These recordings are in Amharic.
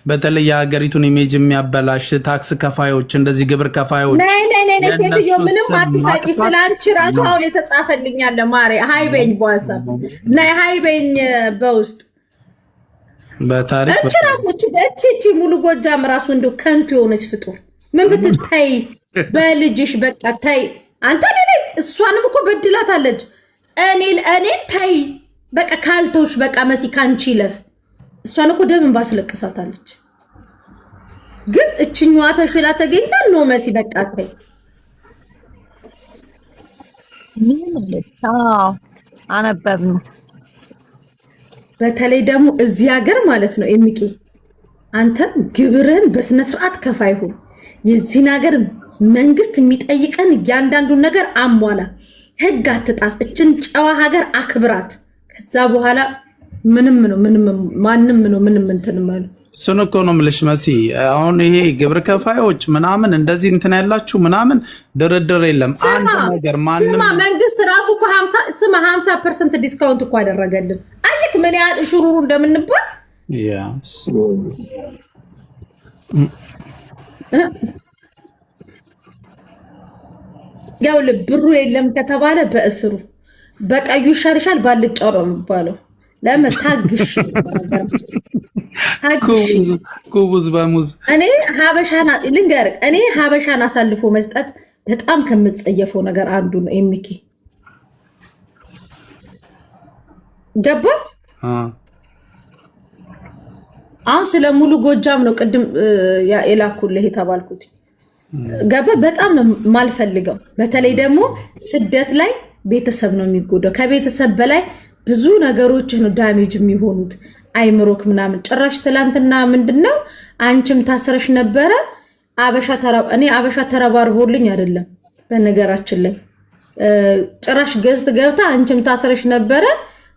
በተለይ የሀገሪቱን ኢሜጅ የሚያበላሽ ታክስ ከፋዮች እንደዚህ ግብር ከፋዮች ነይ ቴትዮ ምንም አትሳቂ። ስላንቺ ራሱ አሁን የተጻፈልኝ አለ ማሬ ሃይበኝ በዋትስአፕ ነይ ሃይበኝ በውስጥ በታሪክ እቺ ሙሉ ጎጃም ራሱ እንደው ከንቱ የሆነች ፍጡር ምን ብትታይ በልጅሽ በቃ ታይ አንተ ነኝ እሷንም እኮ በድላታለች። እኔ ታይ በቃ ካልተውሽ በቃ መሲ ካንቺ ለፍ እሷን እኮ ደምን ባስለቅሳታለች። ግን እችኛዋ ተሽላ ተገኝታ ነው መሲ በቃ ታይ ምን ማለት አነበብን። በተለይ ደግሞ እዚህ ሀገር ማለት ነው ኤሚኬ አንተ ግብርህን በስነ ስርዓት ከፋይ ሁን። የዚህን ሀገር መንግስት የሚጠይቀን እያንዳንዱን ነገር አሟላ። ህግ አትጣስ። እችን ጨዋ ሀገር አክብራት። ከዛ በኋላ ምንም እንትን ማለት እሱን እኮ ነው የምልሽ መሲ። አሁን ይሄ ግብር ከፋዮች ምናምን እንደዚህ እንትን ያላችሁ ምናምን ድርድር የለም። አንድ ነገር ማንም መንግስት ራሱ እኮ 50% ዲስካውንት እኮ አደረገልን። አልክ ምን ያህል ሽሩሩ እንደምንባል ያስ ያው ብሩ የለም ከተባለ በእስሩ በቀዩ ይሻልሻል ባልጫው ነው የሚባለው። ለምን ታግሽ ኩቡዝ በሙዝ እኔ ሀበሻን አሳልፎ መስጠት በጣም ከምጸየፈው ነገር አንዱ ነው። ኤሚኬ ገባ አሁን ስለ ሙሉ ጎጃም ነው ቅድም የላኩልህ የተባልኩት። ገባ በጣም ነው ማልፈልገው። በተለይ ደግሞ ስደት ላይ ቤተሰብ ነው የሚጎዳው። ከቤተሰብ በላይ ብዙ ነገሮች ነው ዳሜጅ የሚሆኑት አይምሮክ ምናምን። ጭራሽ ትላንትና ምንድነው አንቺም ታስረሽ ነበረ አበሻ ተረባርቦልኝ አይደለም በነገራችን ላይ ጭራሽ ገዝት ገብታ አንቺም ታስረሽ ነበረ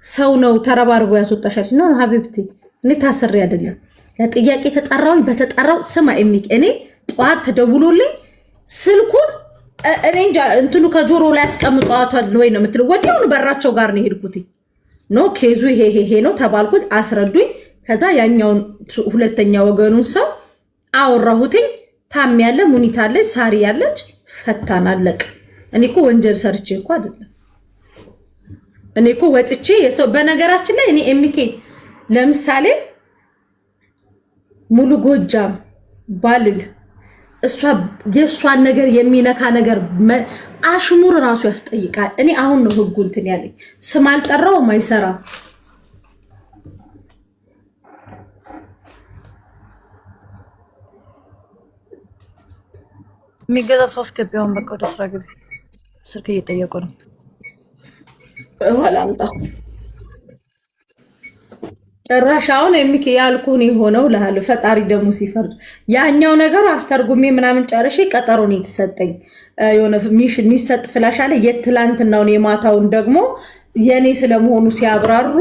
ሰው ነው ተረባርቦ ያስወጣሻች ነው ሀቢብቲ። እኔ ታስሬ አይደለም ለጥያቄ ተጠራውኝ በተጠራው ስማ ኤሚክ እኔ ጧት ተደውሎልኝ ስልኩን እኔ እንጃ እንትኑ ከጆሮ ላይ አስቀምጧታል ወይ ነው የምትለው። ወዲያውኑ በራቸው ጋር ነው ሄድኩት። ኖ ኬዙ ይሄ ነው ተባልኩኝ። አስረዱኝ። ከዛ ያኛውን ሁለተኛ ወገኑን ሰው አወራሁትኝ። ታም ያለ ሙኒት አለች ሳሪ ያለች ፈታን አለቅ። እኔ እኮ ወንጀል ሰርቼ እኮ አይደለም። እኔ እኮ ወጥቼ የሰው በነገራችን ላይ እኔ ኤሚኬ ለምሳሌ ሙሉ ጎጃም ባልል የእሷን ነገር የሚነካ ነገር አሽሙር ራሱ ያስጠይቃል። እኔ አሁን ነው ህጉ እንትን ያለኝ ስም አልጠራውም አይሰራም። የሚገዛ ሰው አስገቢያውን በቃ ወደ ስራ ግቢ። ስልክ እየጠየቁ ነው። አላምጣው ጭራሽ አሁን ኤሚኬ ያልኩን የሆነው ለሃሉ ፈጣሪ ደግሞ ሲፈርድ ያኛው ነገር አስተርጉሜ ምናምን ጨርሼ ቀጠሮ ነው የተሰጠኝ። የሆነ የሚሰጥ ፍላሽ አለ። የትላንትናውን የማታውን ደግሞ የኔ ስለመሆኑ ሲያብራሩ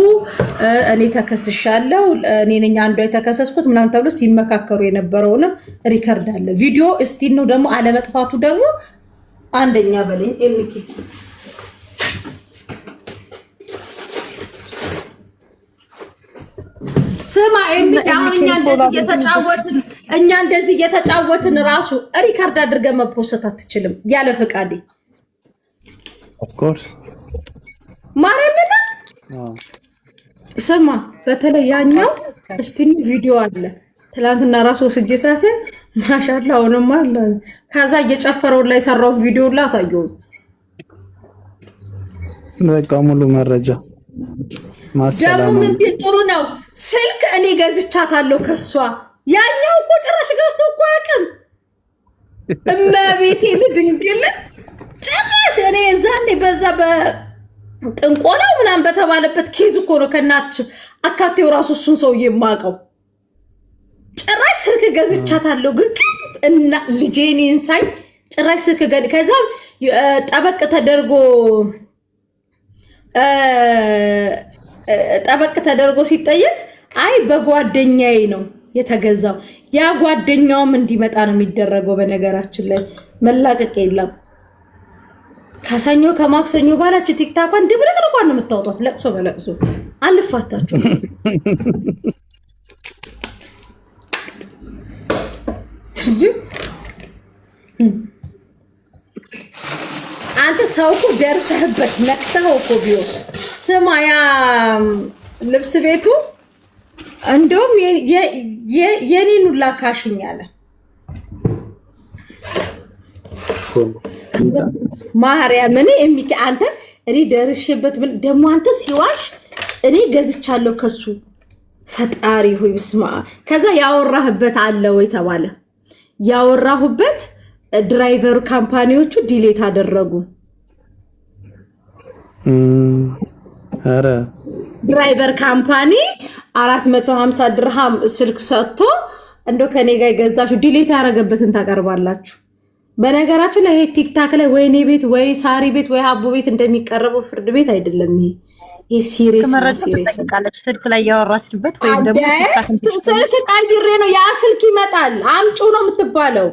እኔ ተከስሻለሁ እኔ ነኝ አንዷ የተከሰስኩት ምናምን ተብሎ ሲመካከሩ የነበረውንም ሪከርድ አለ። ቪዲዮ እስቲል ነው ደግሞ አለመጥፋቱ ደግሞ አንደኛ በላይ ኤሚኬ ስማ ኤሚኬ አሁን እኛ እንደዚህ እየተጫወትን ራሱ ሪከርድ አድርገን መፖስት አትችልም ያለ ፈቃዴ። ኦፍ ኮርስ ማረምና ስማ በተለይ ያኛው እስቲኒ ቪዲዮ አለ። ትላንትና ራሱ ወስጄሳሴ ማሻአላ ሆነማ አለ። ከዛ እየጨፈረው ላይ ሰራው ቪዲዮ ላሳየው በቃ ሙሉ መረጃ ማሰላም ምን ጥሩ ነው። ስልክ እኔ ገዝቻታለሁ ከሷ ያኛው እኮ ጭራሽ ገዝቶ እኮ አያውቅም። እመቤቴ ልድንግል ጭራሽ እኔ ዛኔ በዛ በጥንቆላው ምናምን በተባለበት ኬዝ እኮ ነው ከናች አካቴው ራሱ እሱን ሰውዬ የማውቀው። ጭራሽ ስልክ ገዝቻታለሁ ግን እና ልጄን እንሳይ ጭራሽ ስልክ ከዛ ጠበቅ ተደርጎ ሲጠየቅ አይ በጓደኛዬ ነው የተገዛው። ያ ጓደኛውም እንዲመጣ ነው የሚደረገው። በነገራችን ላይ መላቀቅ የለም። ከሰኞ ከማክሰኞ ባላች ቲክታኳን ድብልቅልቋን ነው የምታወጣት። ለቅሶ በለቅሶ አልፋታችሁ እንጂ አንተ ሰው እኮ ደርሰህበት ነክተኸው እኮ ቢሆን ስማ፣ ያ ልብስ ቤቱ እንደውም የኔን ሁላ ካሽኝ አለ ማርያምን። የሚኪ አንተ እኔ ደርሼበት ደግሞ አንተ ሲዋሽ እኔ ገዝቻለሁ ከሱ ፈጣሪ ሆይ ስማ። ከዛ ያወራህበት አለ ወይ ተባለ። ያወራሁበት ድራይቨር ካምፓኒዎቹ ዲሌት አደረጉ። አረ ድራይቨር ካምፓኒ 450 ድርሃም ስልክ ሰጥቶ እንደው ከኔ ጋር ገዛችሁ ዲሌት ያደረገበትን ታቀርባላችሁ። በነገራችን ላይ ይሄ ቲክታክ ላይ ወይኔ ቤት ወይ ሳሪ ቤት ወይ ሀቡ ቤት እንደሚቀርበው ፍርድ ቤት አይደለም። ይሄ ሲሪየስ ተጠቃለች ስልክ ላይ ያወራችበት ወይም ደግሞ ስልክ ቀይሬ ነው ያ ስልክ ይመጣል አምጪው ነው የምትባለው።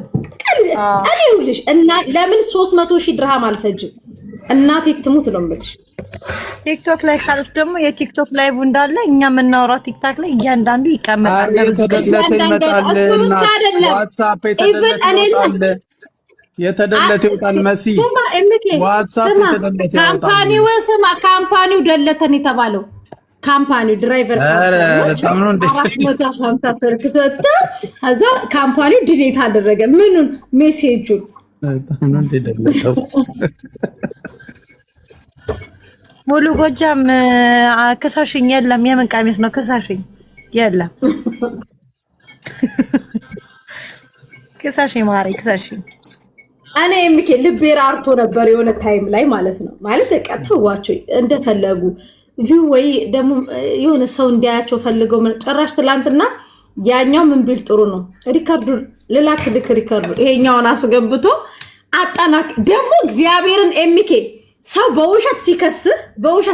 እኔ ይኸውልሽ እና ለምን 300,000 ድርሃም አልፈጅም እናቴ ትሙት ነው የምልሽ። ቲክቶክ ላይ ካለች ደግሞ የቲክቶክ ላይቭ እንዳለ እኛ የምናወራው ቲክታክ ላይ እያንዳንዱ ይቀመጣል። የተደለተ ይመጣል እና ዋትስአፕ የተደለተ ይወጣል። መሲ ዋትስአፕ የተደለተ ይወጣል። ካምፓኒው ደለተን የተባለው ካምፓኒው ድራይቨር ከዛ ካምፓኒው ዲሌት አደረገ። ምኑን ሜሴጁን ሙሉ ጎጃም ክሳሽኝ የለም። የምን ቀሚስ ነው ክሳሽኝ? የለም ክሳሽኝ ማሪ ክሳሽኝ። እኔ የሚኬ ልቤ ራርቶ ነበር የሆነ ታይም ላይ ማለት ነው። ማለት ተቀጥዋቸው እንደፈለጉ ቪው ወይ ደግሞ የሆነ ሰው እንዲያያቸው ፈልገው ጭራሽ ትላንትና ያኛው ምን ቢል ጥሩ ነው ሪካርዱ ልላክልክ ሪካርዱ ይሄኛውን አስገብቶ አጣናክ ደግሞ እግዚአብሔርን ኤሚኬ ሰው በውሸት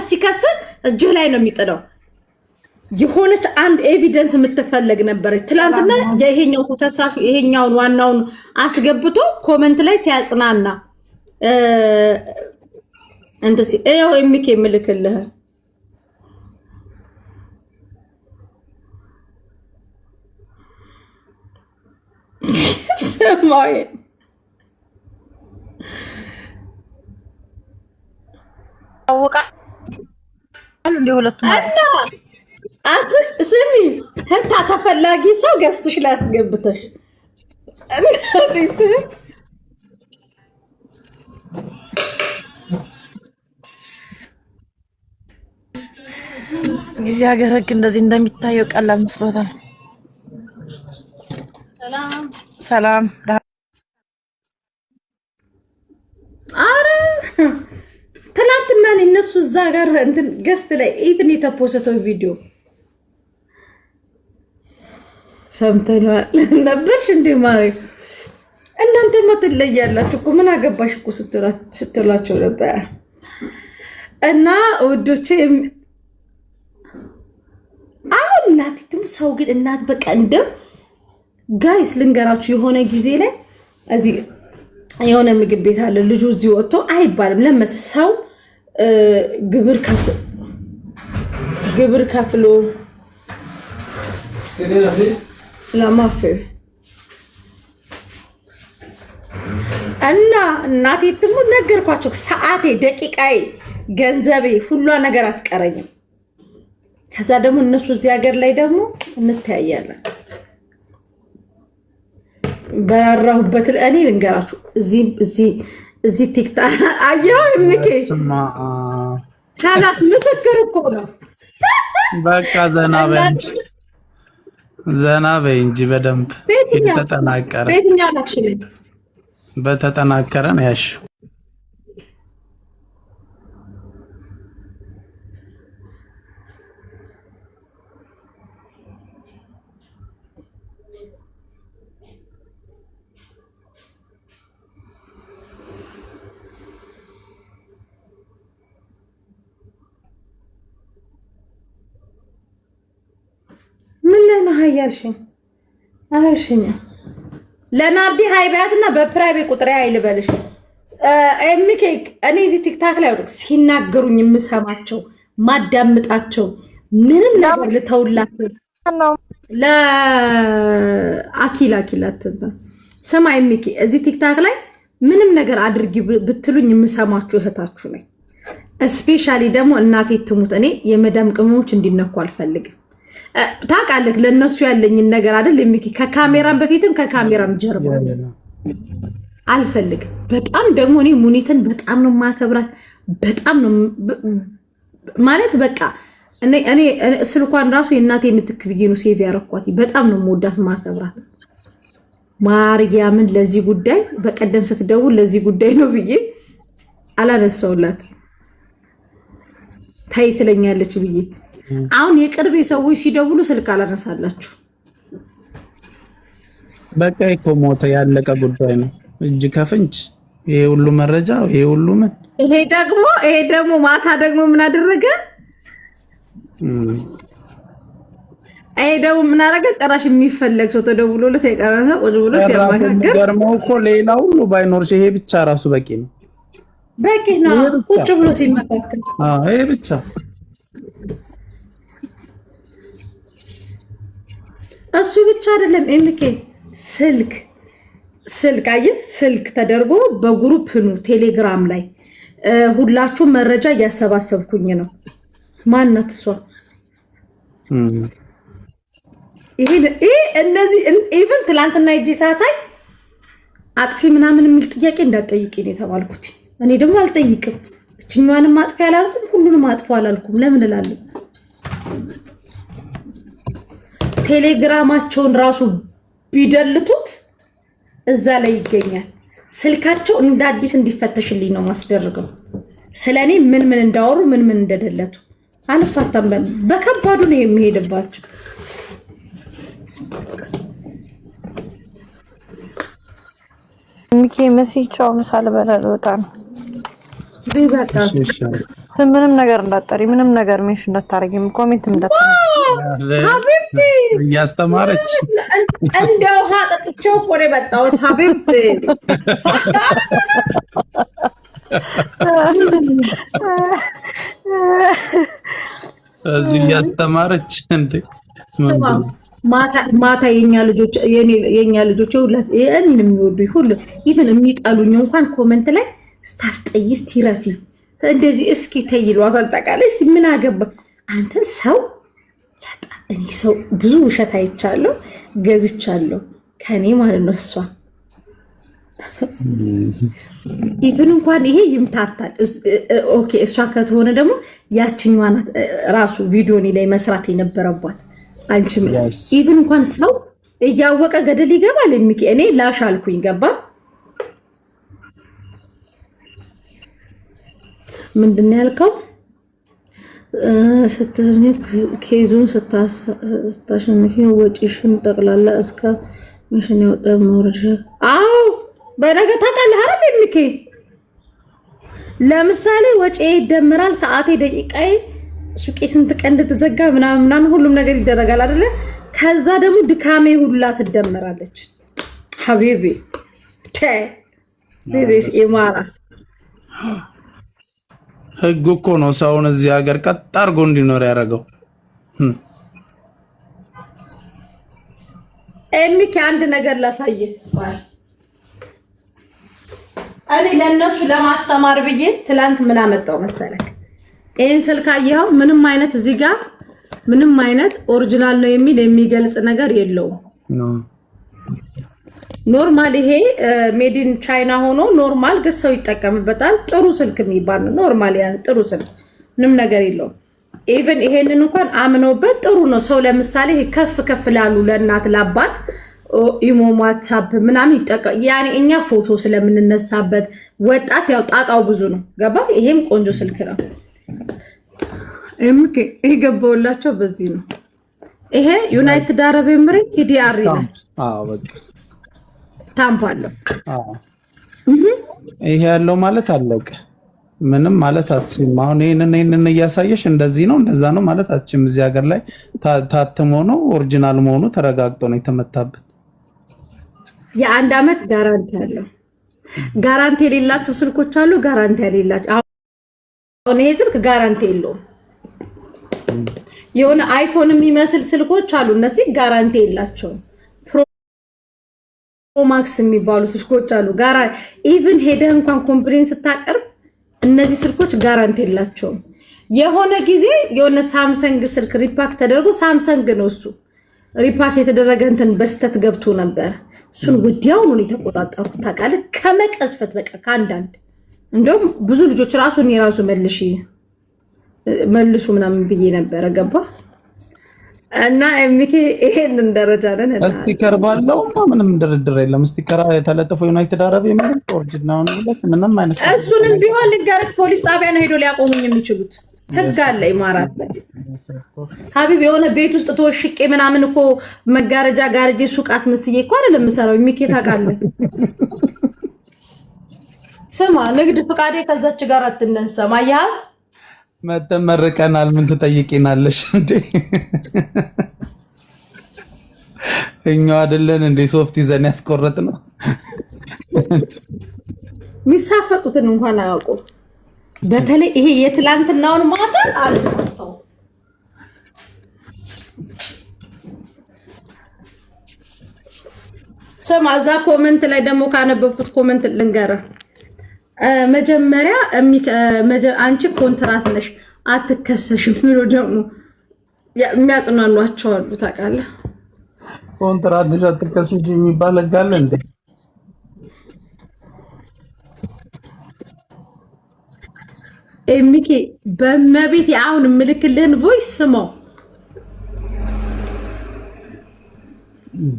ሲከስህ እጅህ ላይ ነው የሚጥለው። የሆነች አንድ ኤቪደንስ የምትፈለግ ነበረች ትላንትና የይሄኛው ተከሳሹ ይሄኛውን ዋናውን አስገብቶ ኮሜንት ላይ ሲያጽናና እንተሲ ኤው ኤሚኬ ምልክልህ ሰማይ አወቃ አሉ ለሁለቱም ስሚ ህታ ተፈላጊ ሰው ገዝተሽ ላይ አስገብተሽ ጊዜ ሀገር ህግ እንደዚህ እንደሚታየው ቀላል መስሎታል። ሰላም አረ ትላንትና እነሱ እዛ ጋር እንትን ገስት ላይ ኢቭን የተፖስተው ቪዲዮ ሰምተናል ነበርሽ እንዴ ማሪ? እናንተ ማትለያላችሁ እኮ ምን አገባሽ እኮ ስትላቸው ነበር። እና ውዶቼ አሁን እናትም ሰው ግን እናት በቃ እንደም ጋይስ ልንገራችሁ የሆነ ጊዜ ላይ እዚህ የሆነ ምግብ ቤት አለ ልጁ እዚህ ወጥቶ አይባልም ለምን ሰው ግብር ከፍሎ ለማፈ እና እናቴ ትሙ ነገርኳቸው። ሰዓቴ ደቂቃዬ ገንዘቤ ሁሉ ነገር አትቀረኝም። ከዛ ደግሞ እነሱ እዚህ ሀገር ላይ ደግሞ እንተያያለን። በራራሁበት እኔ ልንገራችሁ እዚህ ቲክታክ አየሁ የሚኬ ካላስ ምስክር እኮ ነው። በቃ ዘና በይ እንጂ በደንብ የተጠናቀረ ቤትኛው ላክሽል በተጠናከረ ነው ያሽ ምን ላይ ነው ሀያልሽኝ አልሽኝ ለናርዲ ሃይባትና በፕራይቬት ቁጥሬ አይልበልሽ ኤምኬ እኔ እዚህ ቲክታክ ላይ ወርክ ሲናገሩኝ የምሰማቸው ማዳምጣቸው ምንም ነገር ልተውላችሁ ለአኪላት ስማ የሚኪ እዚህ ቲክታክ ላይ ምንም ነገር አድርጊ ብትሉኝ የምሰማችሁ እህታችሁ ነኝ። ስፔሻሊ ደግሞ እናቴ ትሙት እኔ የመዳም ቅመሞች እንዲነኩ አልፈልግም። ታውቃለህ ለነሱ ያለኝን ነገር አይደል የሚኪ ከካሜራም በፊትም ከካሜራም ጀርባ አልፈልግም። በጣም ደግሞ እኔ ሙኒትን በጣም ነው ማከብራት። በጣም ነው ማለት በቃ እኔ ስልኳን ራሱ የእናቴ የምትክ ብዬ ነው ሴቭ ያረኳት። በጣም ነው የምወዳት ማከብራት። ማርያምን ለዚህ ጉዳይ በቀደም ስትደውል ለዚህ ጉዳይ ነው ብዬ አላነሳውላት ታይ ትለኛለች ብዬ። አሁን የቅርብ ሰዎች ሲደውሉ ስልክ አላነሳላችሁ። በቃ እኮ ሞተ ያለቀ ጉዳይ ነው። እጅ ከፍንጅ ይሄ ሁሉ መረጃ ይሄ ሁሉ ምን ይሄ ደግሞ ማታ ደግሞ ምን አደረገ? ይሄ ደግሞ ምን አደረገ? ጭራሽ የሚፈለግ ሰው ተደውሎለት የቀረሰ ቁጭ ብሎ ሲያማካከር ገርመው እኮ ሌላ ሁሉ ባይኖርሽ ይሄ ብቻ ራሱ በቂ ነው። በቂ ነው ቁጭ ብሎ ሲመካከር። ይሄ ብቻ እሱ ብቻ አይደለም ኤምኬ ስልክ አየህ፣ ስልክ ተደርጎ በግሩፕ ኑ ቴሌግራም ላይ ሁላችሁ መረጃ እያሰባሰብኩኝ ነው። ማናት እሷ? ይሄ እነዚህ ኢቭን ትላንትና እጄ ሳሳይ አጥፊ ምናምን የሚል ጥያቄ እንዳትጠይቂ ነው የተባልኩት። እኔ ደግሞ አልጠይቅም። እችኛዋንም አጥፊ አላልኩም፣ ሁሉንም አጥፎ አላልኩም። ለምን እላለሁ? ቴሌግራማቸውን ራሱ ቢደልቱት እዛ ላይ ይገኛል። ስልካቸው እንደ አዲስ እንዲፈተሽልኝ ነው ማስደርገው። ስለኔ ምን እንዳወሩ ምን እንደደለቱ አልፋታም። በከባዱ ነው የሚሄድባቸው። ሚኪ መሲቻው ምሳሌ በላል ወጣ ነው። ቢበቃ ምንም ነገር እንዳጠሪ ምንም ነገር ሜንሽ እንዳታረጊም ኮሜንት እንዳታረጊ ሀቢብቲ እያስተማረች እንደው ውሃ ጠጥቼው እኮ ነው የመጣሁት። ሀቢብቲ እዚህ እያስተማረች እንደ ማታ የኛ ልጆች ሁለት እኔን የሚወዱኝ ሁሉ ኢቭን የሚጠሉኝ እንኳን ኮሜንት ላይ ስታስጠይስ ትረፊ እንደዚህ እስኪ ተይሏት አጠቃላይ እስኪ ምን አገባ አንተ ሰው እኔ ሰው ብዙ ውሸት አይቻለሁ ገዝቻለሁ ከኔ ማለት ነው። እሷ ኢቭን እንኳን ይሄ ይምታታል። ኦኬ እሷ ከተሆነ ደግሞ ያችኛዋ ናት ራሱ ቪዲዮኒ ላይ መስራት የነበረባት። አንቺ ኢቭን እንኳን ሰው እያወቀ ገደል ይገባል። የሚኪ እኔ ላሽ አልኩኝ ገባ ምንድነው ያልከው? ስትህኒ ኬዙን ስታሸንፊ ወጪሽን ጠቅላላ እስከ ምሽን ያወጣ መውረድ። አዎ በነገ ታውቃለህ አይደል? የሚኪ ለምሳሌ ወጪ ይደምራል፣ ሰዓቴ፣ ደቂቃዬ፣ ሱቄ ስንት ቀን እንድትዘጋ ምናምን ሁሉም ነገር ይደረጋል አይደለ? ከዛ ደግሞ ድካሜ ሁላ ትደመራለች። ሀቢቢ ቴ ኢማራት ህግ እኮ ነው ሰውን እዚህ ሀገር ቀጥ አድርጎ እንዲኖር ያደረገው። ኤሚኪ አንድ ነገር ላሳየ። እኔ ለነሱ ለማስተማር ብዬ ትላንት ምን አመጣው መሰለክ? ይሄን ስልክ አየኸው? ምንም አይነት እዚህ ጋር ምንም አይነት ኦሪጂናል ነው የሚል የሚገልጽ ነገር የለውም። ኖርማል ይሄ ሜድ ኢን ቻይና ሆኖ ኖርማል ግን ሰው ይጠቀምበታል። ጥሩ ስልክ የሚባል ነው። ኖርማል ያን ጥሩ ስልክ ምንም ነገር የለውም። ኢቭን ይሄንን እንኳን አምነውበት ጥሩ ነው። ሰው ለምሳሌ ከፍ ላሉ ለእናት ለአባት ኢሞ ዋትስአፕ ምናምን ይጠቀም። ያኔ እኛ ፎቶ ስለምንነሳበት ወጣት ያው ጣጣው ብዙ ነው ገባ። ይሄም ቆንጆ ስልክ ነው። ኤምኬ ይሄ ገባውላቸው በዚህ ነው። ይሄ ዩናይትድ አረብ ኤምሬት ቲዲአር ይላል። በቃ ታምፕ አለው። ይሄ ያለው ማለት አለቀ። ምንም ማለት አትችልም። አሁን ይሄንን እያሳየሽ እንደዚህ ነው እንደዛ ነው ማለት አትችልም። እዚህ ሀገር ላይ ታትሞ ነው ኦሪጂናል መሆኑ ተረጋግጦ ነው የተመታበት። የአንድ አመት ጋራንቲ አለው። ጋራንቲ የሌላቸው ስልኮች አሉ፣ ጋራንቲ የሌላቸው። አሁን ይሄ ስልክ ጋራንቲ የለውም። የሆነ አይፎን የሚመስል ስልኮች አሉ፣ እነዚህ ጋራንቲ የላቸውም። ማክስ የሚባሉ ስልኮች አሉ ጋራ ኢቭን ሄደህ እንኳን ኮምፕሌን ስታቀርብ እነዚህ ስልኮች ጋራንቲ የላቸውም። የሆነ ጊዜ የሆነ ሳምሰንግ ስልክ ሪፓክ ተደርጎ ሳምሰንግ ነው እሱ ሪፓክ የተደረገ እንትን በስተት ገብቶ ነበር። እሱን ወዲያውኑ ነው የተቆጣጠሩት ታውቃለህ። ከመቀዝፈት በቃ ከአንዳንድ እንደውም ብዙ ልጆች ራሱን የራሱ መልሱ ምናምን ብዬ ነበረ ገባ እና ኤምኬ ይሄንን ደረጃ ነን። ስቲከር ባለው ምንም ድርድር የለም። ስቲከር የተለጠፈው ዩናይትድ አረብ ኤሚሬት ኦሪጂናል ነው። ምንም አይነት እሱንም ቢሆን ልንገርህ ፖሊስ ጣቢያ ነው ሄዶ ሊያቆሙኝ የሚችሉት። ህግ አለ ይማራል ሀቢብ የሆነ ቤት ውስጥ ተወሽቄ ምናምን እኮ መጋረጃ ጋርጄ ሱቅ አስመስዬ እኮ አይደለም የምሰራው። ኤምኬ ታውቃለህ። ስማ ንግድ ፍቃዴ ከዛች ጋር አትነሳም። አያት መተመረቀናል ምን ትጠይቂናለሽ እንዴ? እኛው አይደለን እንዴ ሶፍት ይዘን ያስቆረጥ ነው። የሚሳፈጡትን እንኳን አያውቁም። በተለይ ይሄ የትላንትናውን ማተር አልፈታው። ስማ እዛ ኮሜንት ላይ ደግሞ ካነበብኩት ኮሜንት ልንገርህ። መጀመሪያ አንቺ ኮንትራት ነሽ አትከሰሽም ብሎ ደግሞ የሚያጽናኗቸው አሉ ታውቃለህ። ኮንትራት ነሽ አትከሰሽ የሚባል ህግ አለ እንዴ? ኤምኬ በመቤት አሁን ምልክልህን ቮይስ ስማው።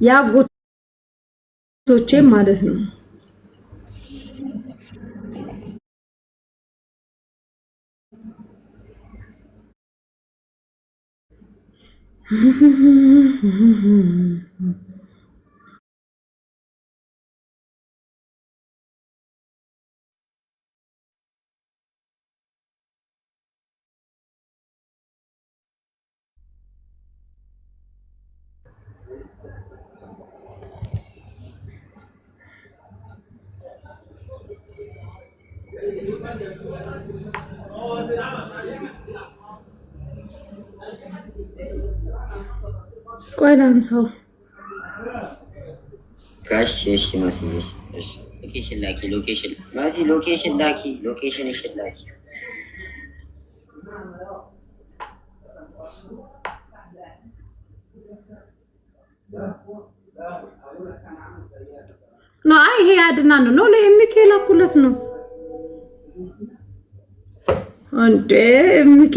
ያጎቶቼ ማለት ነው ቆይ ላንሳው። ጋሽ እሺ ማስይሽ እሺ ሎኬሽን ላኪ ሎኬሽን ማሲ ሎኬሽን ላኪ ሎኬሽን እሺ ላኪ ነው። አይ ይሄ አድናን ነው ለኤምኬ ላኩለት ነው እንዴ ኤምኬ